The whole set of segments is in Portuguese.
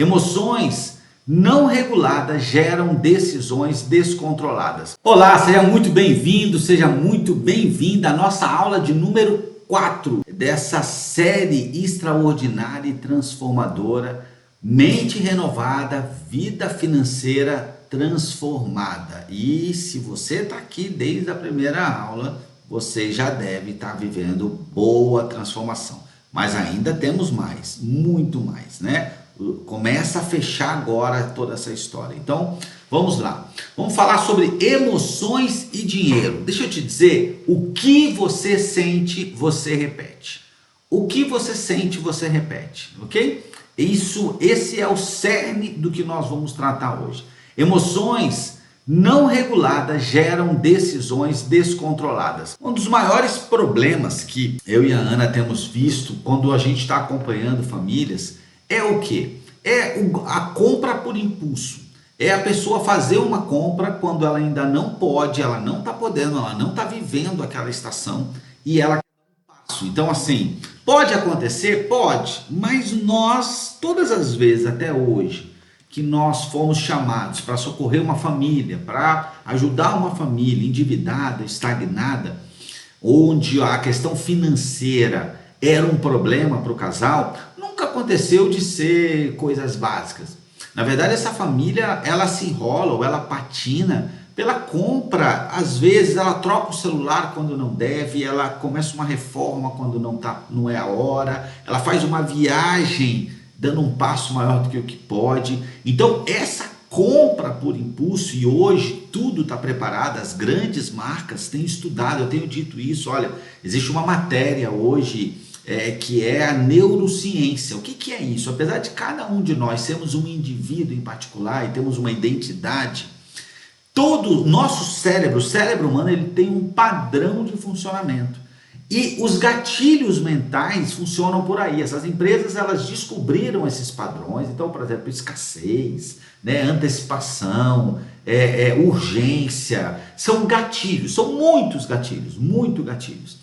Emoções não reguladas geram decisões descontroladas. Olá, seja muito bem-vindo, seja muito bem-vinda à nossa aula de número 4 dessa série extraordinária e transformadora, Mente Renovada, Vida Financeira Transformada. E se você está aqui desde a primeira aula, você já deve estar vivendo boa transformação. Mas ainda temos mais, muito mais, né? Começa a fechar agora toda essa história. Então, vamos lá. Vamos falar sobre emoções e dinheiro. Deixa eu te dizer, o que você sente, você repete. O que você sente, você repete, ok? Esse é o cerne do que nós vamos tratar hoje. Emoções não reguladas geram decisões descontroladas. Um dos maiores problemas que eu e a Ana temos visto quando a gente está acompanhando famílias é o quê? É a compra por impulso. É a pessoa fazer uma compra quando ela ainda não pode, ela não está podendo, ela não está vivendo aquela estação e ela quer dar um passo. Então, assim, pode acontecer? Pode, mas nós, todas as vezes até hoje, que nós fomos chamados para socorrer uma família, para ajudar uma família endividada, estagnada, onde a questão financeira era um problema para o casal, nunca aconteceu de ser coisas básicas. Na verdade, essa família, ela se enrola ou ela patina pela compra. Às vezes ela troca o celular quando não deve, ela começa uma reforma quando não é a hora, ela faz uma viagem dando um passo maior do que o que pode. Então essa compra por impulso, e hoje tudo está preparado, as grandes marcas têm estudado, eu tenho dito isso, olha, existe uma matéria hoje que é a neurociência. O que é isso? Apesar de cada um de nós sermos um indivíduo em particular e temos uma identidade, todo o nosso cérebro, o cérebro humano, ele tem um padrão de funcionamento. E os gatilhos mentais funcionam por aí. Essas empresas, elas descobriram esses padrões. Então, por exemplo, escassez, né, antecipação, urgência, são gatilhos, são muitos gatilhos, muito gatilhos.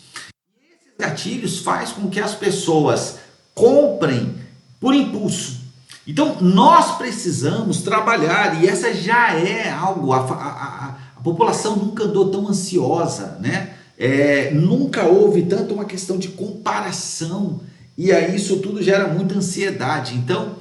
E esses gatilhos fazem com que as pessoas comprem por impulso. Então, nós precisamos trabalhar, e essa já é algo, a população nunca andou tão ansiosa, né? Nunca houve tanto uma questão de comparação, e aí isso tudo gera muita ansiedade. Então,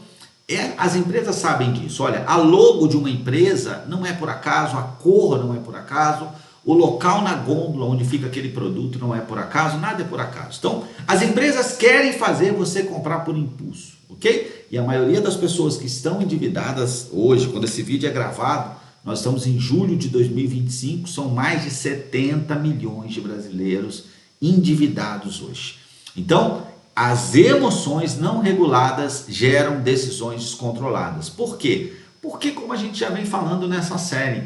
as empresas sabem disso. Olha, a logo de uma empresa não é por acaso, a cor não é por acaso, o local na gôndola onde fica aquele produto não é por acaso, nada é por acaso. Então, as empresas querem fazer você comprar por impulso, ok? E a maioria das pessoas que estão endividadas hoje, quando esse vídeo é gravado, nós estamos em julho de 2025, são mais de 70 milhões de brasileiros endividados hoje. Então, as emoções não reguladas geram decisões descontroladas. Por quê? Porque, como a gente já vem falando nessa série,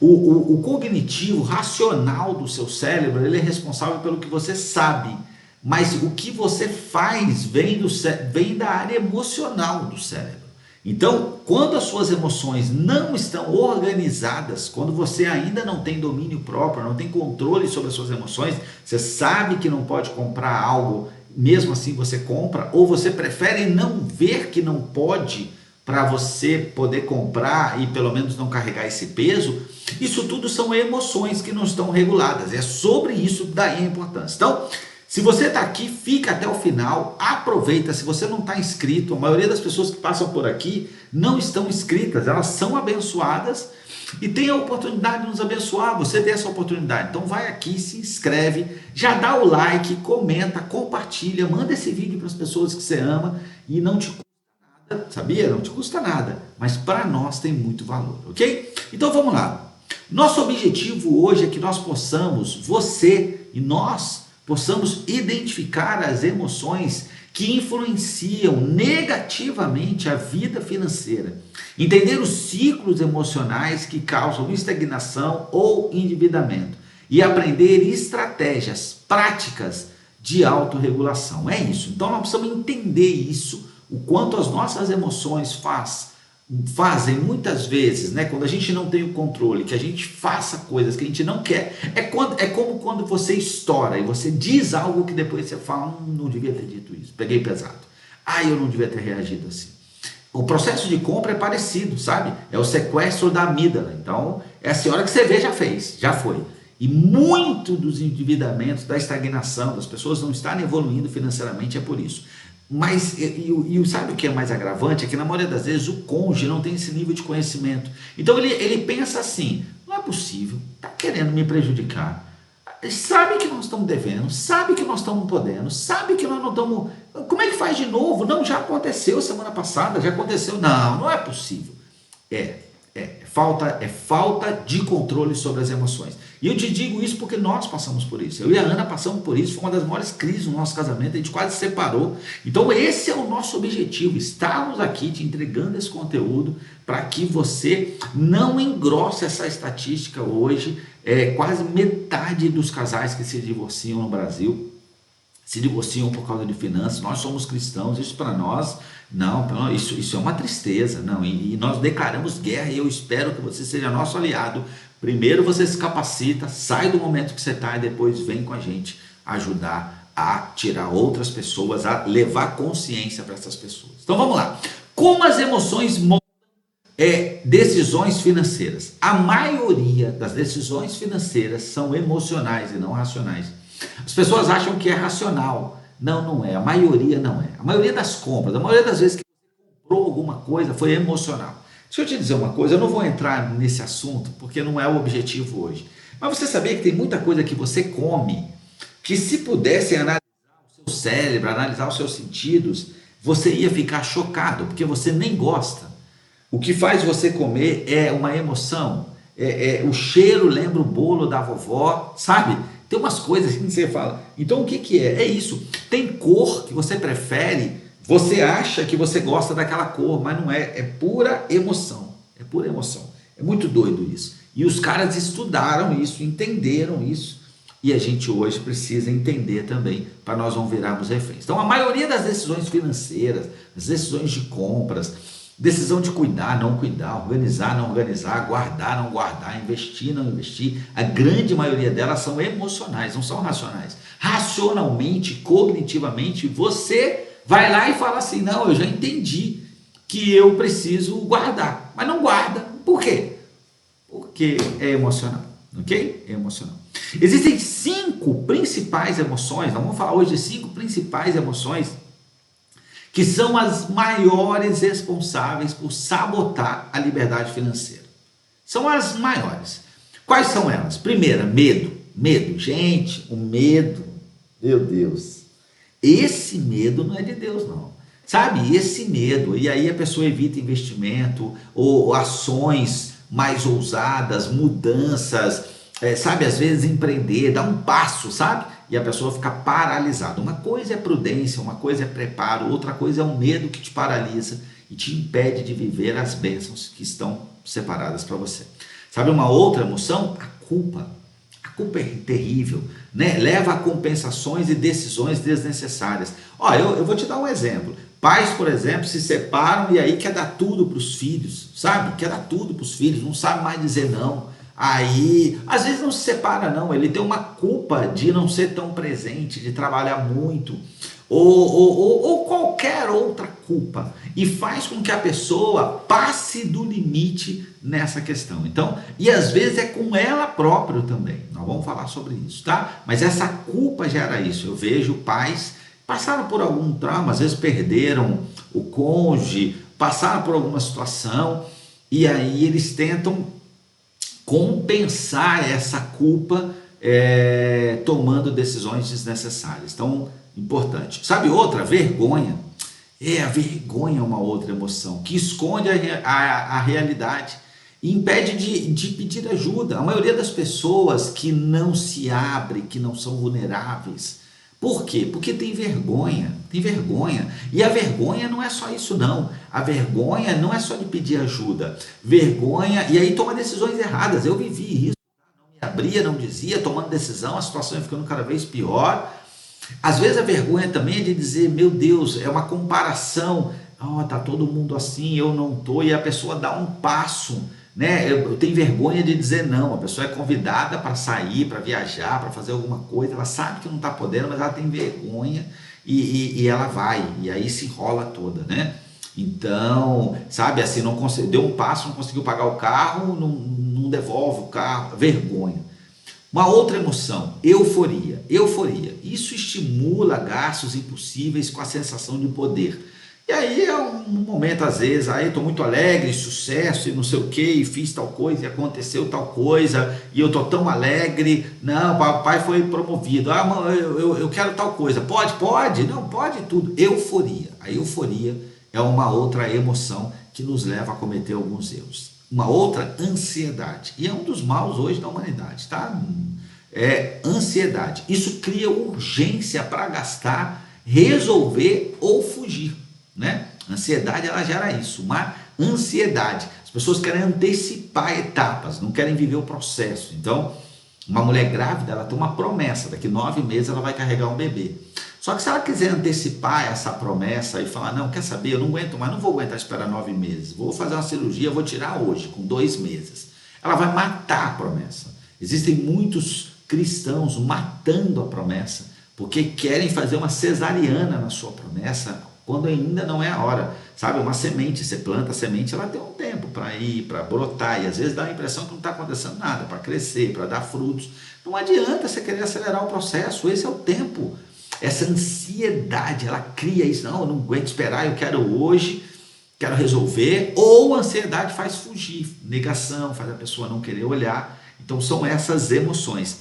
o cognitivo, racional do seu cérebro, ele é responsável pelo que você sabe, mas o que você faz vem da área emocional do cérebro. Então, quando as suas emoções não estão organizadas, quando você ainda não tem domínio próprio, não tem controle sobre as suas emoções, você sabe que não pode comprar algo, mesmo assim você compra, ou você prefere não ver que não pode para você poder comprar e pelo menos não carregar esse peso, isso tudo são emoções que não estão reguladas. É sobre isso daí a importância. Então, se você está aqui, fica até o final, aproveita. Se você não está inscrito, a maioria das pessoas que passam por aqui não estão inscritas, elas são abençoadas e tem a oportunidade de nos abençoar, você tem essa oportunidade. Então vai aqui, se inscreve, já dá o like, comenta, compartilha, manda esse vídeo para as pessoas que você ama e não te custa nada, sabia? Não te custa nada, mas para nós tem muito valor, ok? Então vamos lá. Nosso objetivo hoje é que nós possamos, você e nós, possamos identificar as emoções que influenciam negativamente a vida financeira, entender os ciclos emocionais que causam estagnação ou endividamento e aprender estratégias práticas de autorregulação. É isso. Então nós precisamos entender isso, o quanto as nossas emoções fazem muitas vezes, né, quando a gente não tem o controle, que a gente faça coisas que a gente não quer, é como quando você estoura e você diz algo que depois você fala, não devia ter dito isso, peguei pesado, eu não devia ter reagido assim. O processo de compra é parecido, sabe? É o sequestro da amígdala. Então, é assim, a hora que você vê, já fez, já foi. E muito dos endividamentos, da estagnação, das pessoas não estarem evoluindo financeiramente é por isso. Mas, sabe o que é mais agravante? É que na maioria das vezes o cônjuge não tem esse nível de conhecimento. Então ele pensa assim, não é possível, está querendo me prejudicar. Sabe que nós estamos devendo, sabe que nós estamos podendo, sabe que nós não estamos. Como é que faz de novo? Não, já aconteceu semana passada, já aconteceu. Não, não é possível. É falta de controle sobre as emoções. E eu te digo isso porque nós passamos por isso. Eu e a Ana passamos por isso, foi uma das maiores crises no nosso casamento, a gente quase se separou. Então esse é o nosso objetivo, estarmos aqui te entregando esse conteúdo para que você não engrosse essa estatística hoje. Quase metade dos casais que se divorciam no Brasil se divorciam por causa de finanças. Nós somos cristãos, isso para nós, não, isso é uma tristeza, não, e nós declaramos guerra, e eu espero que você seja nosso aliado. Primeiro você se capacita, sai do momento que você está e depois vem com a gente ajudar a tirar outras pessoas, a levar consciência para essas pessoas. Então vamos lá. Como as emoções decisões financeiras? A maioria das decisões financeiras são emocionais e não racionais. As pessoas acham que é racional. Não, não é. A maioria não é. A maioria das compras, a maioria das vezes que você comprou alguma coisa foi emocional. Deixa eu te dizer uma coisa, eu não vou entrar nesse assunto porque não é o objetivo hoje. Mas você sabia que tem muita coisa que você come que, se pudesse analisar o seu cérebro, analisar os seus sentidos, você ia ficar chocado, porque você nem gosta. O que faz você comer é uma emoção. O cheiro lembra o bolo da vovó, sabe? Tem umas coisas que você fala. Então o que é? É isso. Tem cor que você prefere, você acha que você gosta daquela cor, mas não é. É pura emoção. É pura emoção. É muito doido isso. E os caras estudaram isso, entenderam isso. E a gente hoje precisa entender também, para nós não virarmos reféns. Então a maioria das decisões financeiras, as decisões de compras, decisão de cuidar, não cuidar, organizar, não organizar, guardar, não guardar, investir, não investir, a grande maioria delas são emocionais, não são racionais. Racionalmente, cognitivamente, você vai lá e fala assim, não, eu já entendi que eu preciso guardar, mas não guarda. Por quê? Porque é emocional, ok? É emocional. Existem 5 principais emoções, nós vamos falar hoje de 5 principais emoções que são as maiores responsáveis por sabotar a liberdade financeira. São as maiores. Quais são elas? Primeira, medo. Medo. Gente, o medo, meu Deus, esse medo não é de Deus, não. Sabe, esse medo, e aí a pessoa evita investimento, ou ações mais ousadas, mudanças, sabe, às vezes empreender, dar um passo, sabe? E a pessoa fica paralisada. Uma coisa é prudência, uma coisa é preparo, outra coisa é um medo que te paralisa e te impede de viver as bênçãos que estão separadas para você. Sabe uma outra emoção? A culpa. A culpa é terrível, né? Leva a compensações e decisões desnecessárias. Ó, eu vou te dar um exemplo. Pais, por exemplo, se separam e aí quer dar tudo para os filhos, sabe? Quer dar tudo para os filhos, não sabe mais dizer não. Aí, às vezes não se separa não, ele tem uma culpa de não ser tão presente, de trabalhar muito, ou qualquer outra culpa, e faz com que a pessoa passe do limite nessa questão. Então, e às vezes é com ela própria também, nós vamos falar sobre isso, tá? Mas essa culpa gera isso. Eu vejo pais passaram por algum trauma, às vezes perderam o cônjuge, passaram por alguma situação, e aí eles tentam compensar essa culpa tomando decisões desnecessárias. Então, importante. Sabe outra? Vergonha. A vergonha é uma outra emoção que esconde a realidade e impede de pedir ajuda. A maioria das pessoas que não se abrem, que não são vulneráveis. Por quê? Porque tem vergonha. E a vergonha não é só isso não. A vergonha não é só de pedir ajuda. Vergonha, e aí toma decisões erradas. Eu vivi isso. Não me abria, não dizia, tomando decisão, a situação ia ficando cada vez pior. Às vezes a vergonha também é de dizer, meu Deus, é uma comparação. Tá todo mundo assim, eu não tô, e a pessoa dá um passo, né? Eu tenho vergonha de dizer não. A pessoa é convidada para sair, para viajar, para fazer alguma coisa, ela sabe que não está podendo, mas ela tem vergonha e ela vai, e aí se enrola toda, né? Então, sabe, assim, deu um passo, não conseguiu pagar o carro, não devolve o carro, vergonha. Uma outra emoção, euforia. Euforia. Isso estimula gastos impossíveis com a sensação de poder. E aí é um momento, às vezes, aí estou muito alegre, sucesso e não sei o que, e fiz tal coisa, e aconteceu tal coisa, e eu estou tão alegre, não, papai foi promovido, eu quero tal coisa, pode? Pode, não, pode tudo. Euforia. A euforia é uma outra emoção que nos leva a cometer alguns erros. Uma outra, ansiedade. E é um dos maus hoje da humanidade, tá? É ansiedade. Isso cria urgência para gastar, resolver ou fugir, né? Ansiedade, ela gera isso, uma ansiedade. As pessoas querem antecipar etapas, não querem viver o processo. Então, uma mulher grávida, ela tem uma promessa, daqui 9 meses ela vai carregar um bebê. Só que se ela quiser antecipar essa promessa e falar, não, quer saber, eu não aguento mais, não vou aguentar esperar 9 meses, vou fazer uma cirurgia, vou tirar hoje, com 2 meses. Ela vai matar a promessa. Existem muitos cristãos matando a promessa, porque querem fazer uma cesariana na sua promessa, quando ainda não é a hora. Sabe, uma semente, você planta a semente, ela tem um tempo para ir, para brotar, e às vezes dá a impressão que não está acontecendo nada, para crescer, para dar frutos. Não adianta você querer acelerar o processo, esse é o tempo. Essa ansiedade, ela cria isso, não, eu não aguento esperar, eu quero hoje, quero resolver, ou a ansiedade faz fugir, negação, faz a pessoa não querer olhar. Então são essas emoções.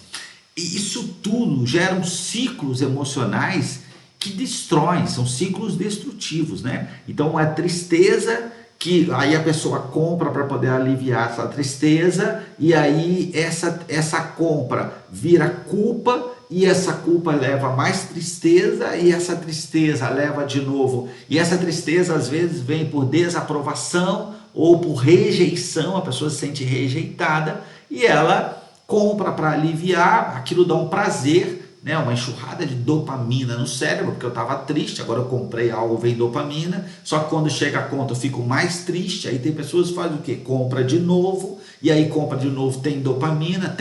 E isso tudo geram ciclos emocionais que destroem, são ciclos destrutivos, né? Então a tristeza, que aí a pessoa compra para poder aliviar essa tristeza, e aí essa compra vira culpa, e essa culpa leva mais tristeza, e essa tristeza leva de novo, e essa tristeza às vezes vem por desaprovação ou por rejeição, a pessoa se sente rejeitada, e ela compra para aliviar, aquilo dá um prazer, né, uma enxurrada de dopamina no cérebro, porque eu estava triste, agora eu comprei algo, vem dopamina, só que quando chega a conta eu fico mais triste. Aí tem pessoas que fazem o quê? Compra de novo, e aí compra de novo, tem dopamina,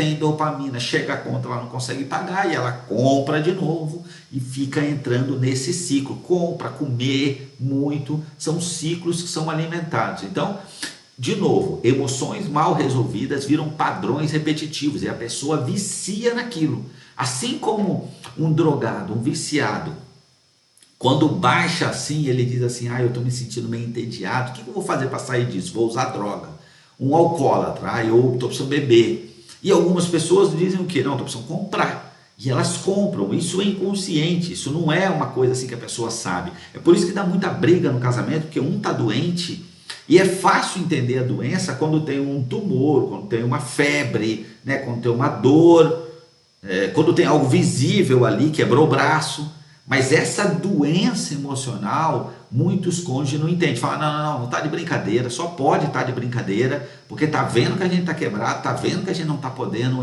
chega a conta, ela não consegue pagar, e ela compra de novo, e fica entrando nesse ciclo, compra, comer muito, são ciclos que são alimentados. Então, de novo, emoções mal resolvidas viram padrões repetitivos, e a pessoa vicia naquilo. Assim como um drogado, um viciado, quando baixa assim, ele diz assim, eu estou me sentindo meio entediado, o que eu vou fazer para sair disso? Vou usar droga. Um alcoólatra, eu estou precisando beber. E algumas pessoas dizem o quê? Não, estou precisando comprar. E elas compram, isso é inconsciente, isso não é uma coisa assim que a pessoa sabe. É por isso que dá muita briga no casamento, porque um está doente, e é fácil entender a doença quando tem um tumor, quando tem uma febre, né, quando tem uma dor, quando tem algo visível ali, quebrou o braço. Mas essa doença emocional, muitos cônjuges não entendem. Falam, não está de brincadeira, só pode estar de brincadeira, porque está vendo que a gente está quebrado, está vendo que a gente não está podendo,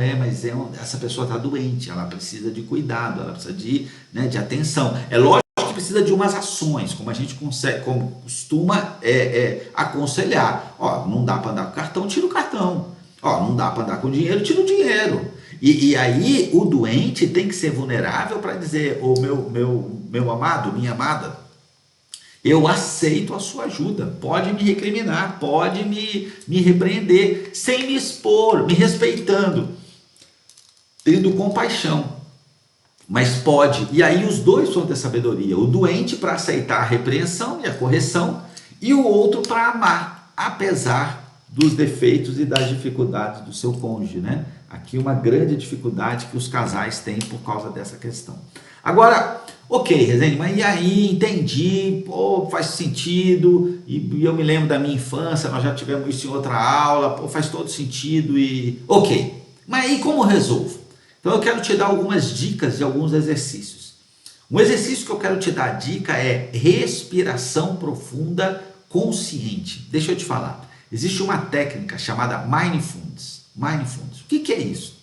essa pessoa está doente, ela precisa de cuidado, ela precisa de atenção. É lógico que precisa de umas ações, como a gente como costuma aconselhar. Não dá para andar com cartão, tira o cartão. Não dá para andar com dinheiro, tira o dinheiro. E aí o doente tem que ser vulnerável para dizer, meu amado, minha amada, eu aceito a sua ajuda, pode me recriminar, pode me repreender, sem me expor, me respeitando, tendo compaixão, mas pode. E aí os dois vão ter sabedoria, o doente para aceitar a repreensão e a correção, e o outro para amar, apesar dos defeitos e das dificuldades do seu cônjuge, né? Aqui uma grande dificuldade que os casais têm por causa dessa questão. Agora, ok, Rezende, mas e aí, entendi, faz sentido, e eu me lembro da minha infância, nós já tivemos isso em outra aula, faz todo sentido, ok, mas aí como resolvo? Então eu quero te dar algumas dicas de alguns exercícios. Um exercício que eu quero te dar dica é respiração profunda consciente. Deixa eu te falar, existe uma técnica chamada Mindfulness. Mindfulness. O que é isso?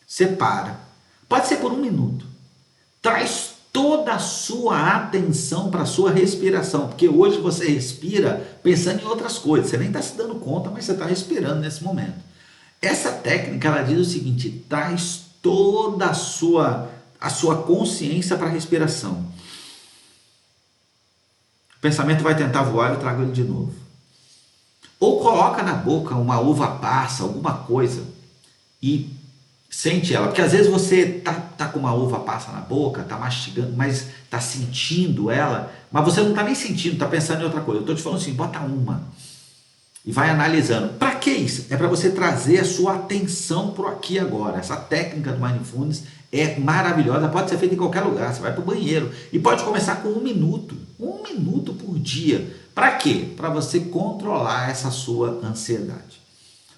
Você para, pode ser por 1 minuto, traz toda a sua atenção para a sua respiração, porque hoje você respira pensando em outras coisas, você nem está se dando conta, mas você está respirando nesse momento. Essa técnica, ela diz o seguinte, traz toda a sua consciência para a respiração. O pensamento vai tentar voar, eu trago ele de novo. Ou coloca na boca uma uva passa, alguma coisa, e sente ela. Porque às vezes você tá com uma uva passa na boca, tá mastigando, mas tá sentindo ela, mas você não tá nem sentindo, tá pensando em outra coisa. Eu tô te falando assim, bota uma e vai analisando. Para que isso? É para você trazer a sua atenção pro aqui e agora. Essa técnica do Mindfulness é maravilhosa, pode ser feita em qualquer lugar. Você vai pro banheiro e pode começar com 1 minuto por dia. Para quê? Para você controlar essa sua ansiedade.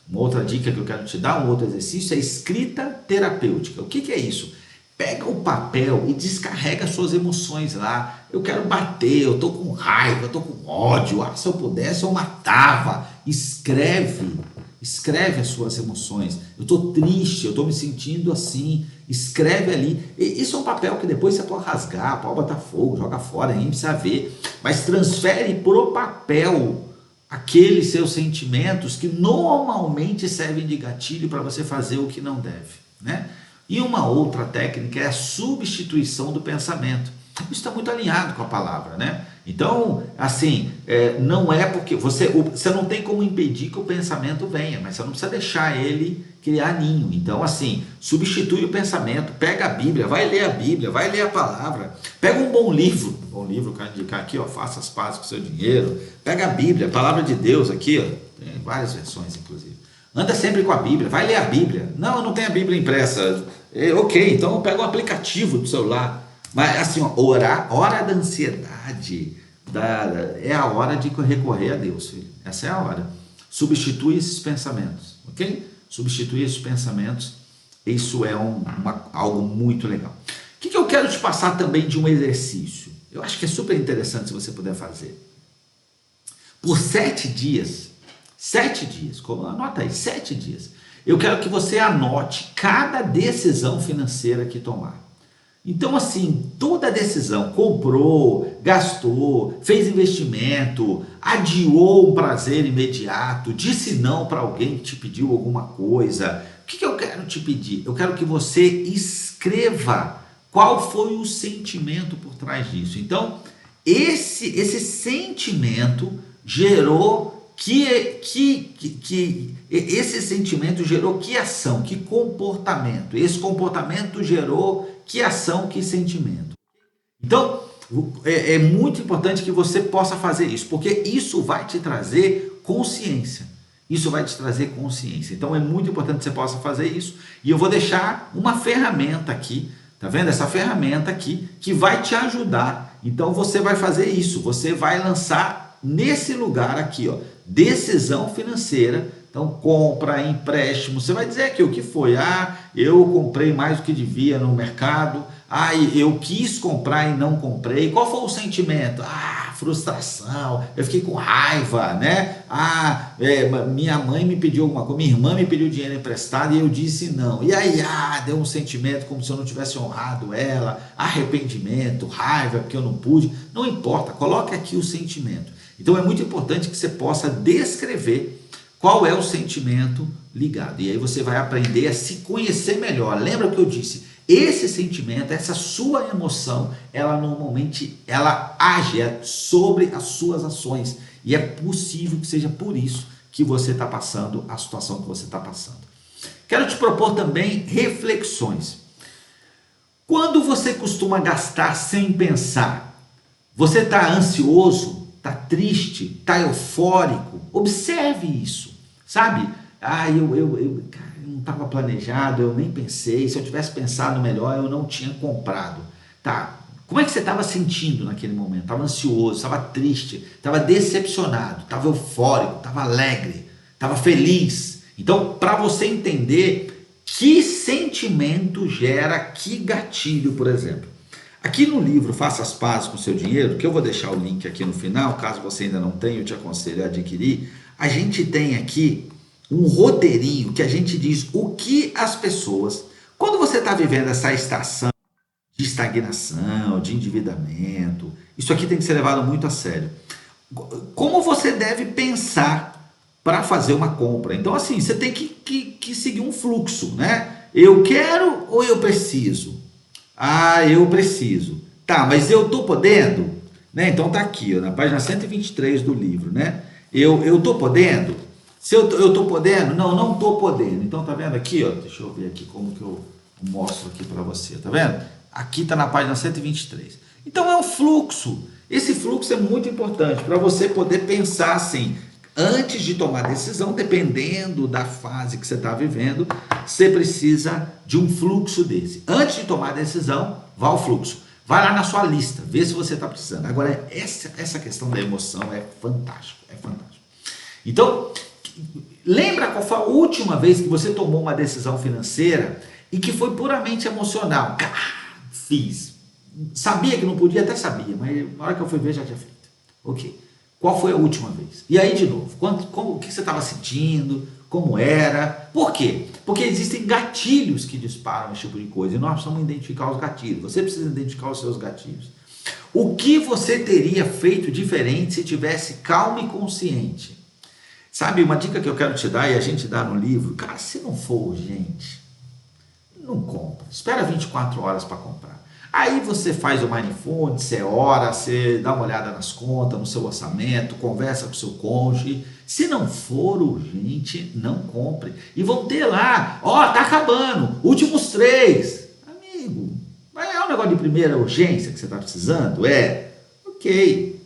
Uma outra dica que eu quero te dar, um outro exercício, é escrita terapêutica. O que é isso? Pega o papel e descarrega suas emoções lá. Eu quero bater, eu estou com raiva, eu estou com ódio. Se eu pudesse, eu matava. Escreve as suas emoções. Eu estou triste, eu estou me sentindo assim. Escreve ali. Isso é um papel que depois você pode rasgar, pode botar fogo, joga fora, nem precisa ver. Mas transfere pro papel aqueles seus sentimentos que normalmente servem de gatilho para você fazer o que não deve, né? E uma outra técnica é a substituição do pensamento. Isso está muito alinhado com a palavra, né? Então, assim, não é porque você não tem como impedir que o pensamento venha, mas você não precisa deixar ele criar ninho. Então, assim, substitui o pensamento, pega a Bíblia, vai ler a palavra, pega um bom livro que eu quero indicar aqui, ó, Faça as Pazes com o Seu Dinheiro, pega a Bíblia, a palavra de Deus aqui, ó, tem várias versões, inclusive. Anda sempre com a Bíblia, vai ler a Bíblia. Não, eu não tenho a Bíblia impressa. Ok, então pega um aplicativo do celular. Mas assim, ó, hora da ansiedade, é a hora de recorrer a Deus, filho. Essa é a hora. Substitui esses pensamentos, ok? Substitui esses pensamentos, isso é algo muito legal. O que eu quero te passar também de um exercício? Eu acho que é super interessante se você puder fazer. Por 7 dias, anota aí, 7 dias, eu quero que você anote cada decisão financeira que tomar. Então, assim, toda decisão, comprou, gastou, fez investimento, adiou um prazer imediato, disse não para alguém que te pediu alguma coisa. O que eu quero te pedir? Eu quero que você escreva qual foi o sentimento por trás disso. Então, esse sentimento gerou esse sentimento gerou que ação, que comportamento. Esse comportamento gerou que ação, que sentimento. Então, é muito importante que você possa fazer isso, porque isso vai te trazer consciência. Então, é muito importante que você possa fazer isso. E eu vou deixar uma ferramenta aqui, tá vendo? Essa ferramenta aqui, que vai te ajudar. Então, você vai fazer isso. Você vai lançar nesse lugar aqui, ó, decisão financeira. Então, compra, empréstimo, você vai dizer aqui o que foi. Eu comprei mais do que devia no mercado. Eu quis comprar e não comprei. Qual foi o sentimento? Frustração, eu fiquei com raiva, né? Minha mãe me pediu alguma coisa, minha irmã me pediu dinheiro emprestado e eu disse não. E aí, deu um sentimento como se eu não tivesse honrado ela, arrependimento, raiva, porque eu não pude. Não importa, coloque aqui o sentimento. Então, é muito importante que você possa descrever qual é o sentimento ligado. E aí você vai aprender a se conhecer melhor. Lembra o que eu disse? Esse sentimento, essa sua emoção, ela normalmente age sobre as suas ações. E é possível que seja por isso que você está passando a situação que você está passando. Quero te propor também reflexões. Quando você costuma gastar sem pensar, você está ansioso, está triste, está eufórico? Observe isso, sabe? Cara, não estava planejado, eu nem pensei, se eu tivesse pensado melhor, eu não tinha comprado. Tá, como é que você estava sentindo naquele momento? Estava ansioso, estava triste, estava decepcionado, estava eufórico, estava alegre, estava feliz. Então, para você entender que sentimento gera que gatilho, por exemplo. Aqui no livro Faça as Pazes com o Seu Dinheiro, que eu vou deixar o link aqui no final, caso você ainda não tenha, eu te aconselho a adquirir, a gente tem aqui um roteirinho que a gente diz o que as pessoas, quando você está vivendo essa estação de estagnação, de endividamento, isso aqui tem que ser levado muito a sério. Como você deve pensar para fazer uma compra? Então, assim, você tem que seguir um fluxo, né? Eu quero ou eu preciso? Eu preciso. Tá, mas eu estou podendo? né? Então tá aqui, ó, na página 123 do livro, né? Eu tô podendo? Se eu tô podendo? Não, não tô podendo. Então tá vendo aqui, ó? Deixa eu ver aqui como que eu mostro aqui para você, tá vendo? Aqui tá na página 123. Então é um fluxo. Esse fluxo é muito importante para você poder pensar assim, antes de tomar decisão, dependendo da fase que você está vivendo, você precisa de um fluxo desse. Antes de tomar decisão, vá ao fluxo. Vai lá na sua lista, vê se você está precisando. Agora, essa questão da emoção é fantástico, é fantástico. Então, lembra qual foi a última vez que você tomou uma decisão financeira e que foi puramente emocional? Fiz. Sabia que não podia, até sabia, mas na hora que eu fui ver já tinha feito. Ok. Qual foi a última vez? E aí de novo, o que você estava sentindo? Como era? Por quê? Porque existem gatilhos que disparam esse tipo de coisa e nós precisamos identificar os gatilhos. Você precisa identificar os seus gatilhos. O que você teria feito diferente se tivesse calmo e consciente? Sabe, uma dica que eu quero te dar e a gente dá no livro, cara, se não for urgente, não compra. Espera 24 horas para comprar. Aí você faz o mindfulness, você ora, você dá uma olhada nas contas, no seu orçamento, conversa com o seu cônjuge. Se não for urgente, não compre. E vão ter lá, ó, tá acabando, últimos 3. Amigo, mas é um negócio de primeira urgência que você está precisando? É? Ok.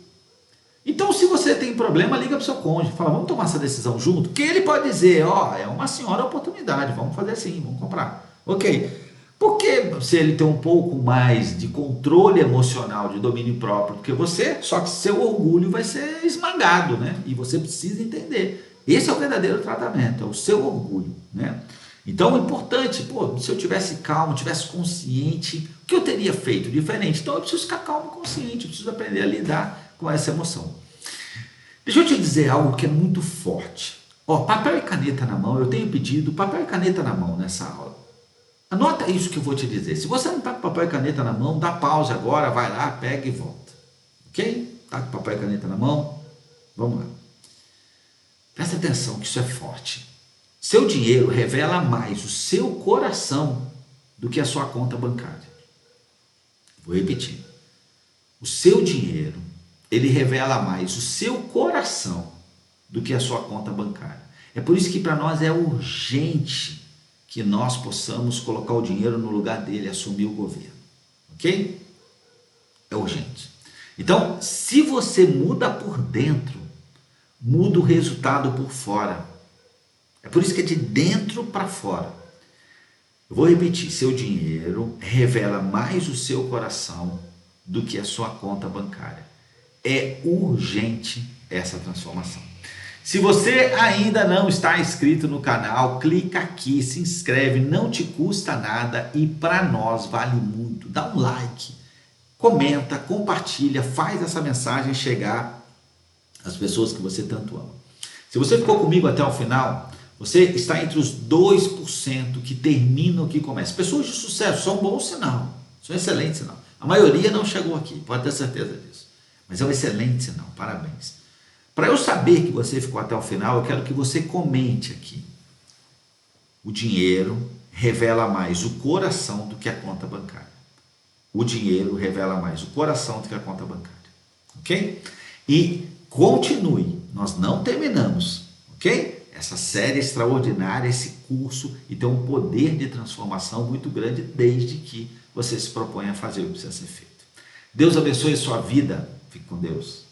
Então, se você tem problema, liga para o seu cônjuge, fala, vamos tomar essa decisão junto, que ele pode dizer, ó, é uma senhora oportunidade, vamos fazer assim, vamos comprar. Ok. Porque se ele tem um pouco mais de controle emocional, de domínio próprio do que você, só que seu orgulho vai ser esmagado, né? E você precisa entender. Esse é o verdadeiro tratamento, é o seu orgulho, né? Então, o importante, pô, se eu tivesse calmo, tivesse consciente, o que eu teria feito diferente? Então, eu preciso ficar calmo e consciente, eu preciso aprender a lidar com essa emoção. Deixa eu te dizer algo que é muito forte. Ó, papel e caneta na mão, eu tenho pedido papel e caneta na mão nessa aula. Anota isso que eu vou te dizer. Se você não está com papel e caneta na mão, dá pausa agora, vai lá, pega e volta. Ok? Está com papel e caneta na mão? Vamos lá. Presta atenção que isso é forte. Seu dinheiro revela mais o seu coração do que a sua conta bancária. Vou repetir. O seu dinheiro, ele revela mais o seu coração do que a sua conta bancária. É por isso que para nós é urgente que nós possamos colocar o dinheiro no lugar dele, assumir o governo. Ok? É urgente. Então, se você muda por dentro, muda o resultado por fora. É por isso que é de dentro para fora. Eu vou repetir, seu dinheiro revela mais o seu coração do que a sua conta bancária. É urgente essa transformação. Se você ainda não está inscrito no canal, clica aqui, se inscreve, não te custa nada e para nós vale muito. Dá um like, comenta, compartilha, faz essa mensagem chegar às pessoas que você tanto ama. Se você ficou comigo até o final, você está entre os 2% que terminam o que começam. Pessoas de sucesso são um bom sinal, são um excelente sinal. A maioria não chegou aqui, pode ter certeza disso. Mas é um excelente sinal, parabéns. Para eu saber que você ficou até o final, eu quero que você comente aqui. O dinheiro revela mais o coração do que a conta bancária. O dinheiro revela mais o coração do que a conta bancária. Ok? E continue, nós não terminamos. Ok? Essa série extraordinária, esse curso, e tem um poder de transformação muito grande desde que você se propõe a fazer o que precisa ser feito. Deus abençoe a sua vida. Fique com Deus.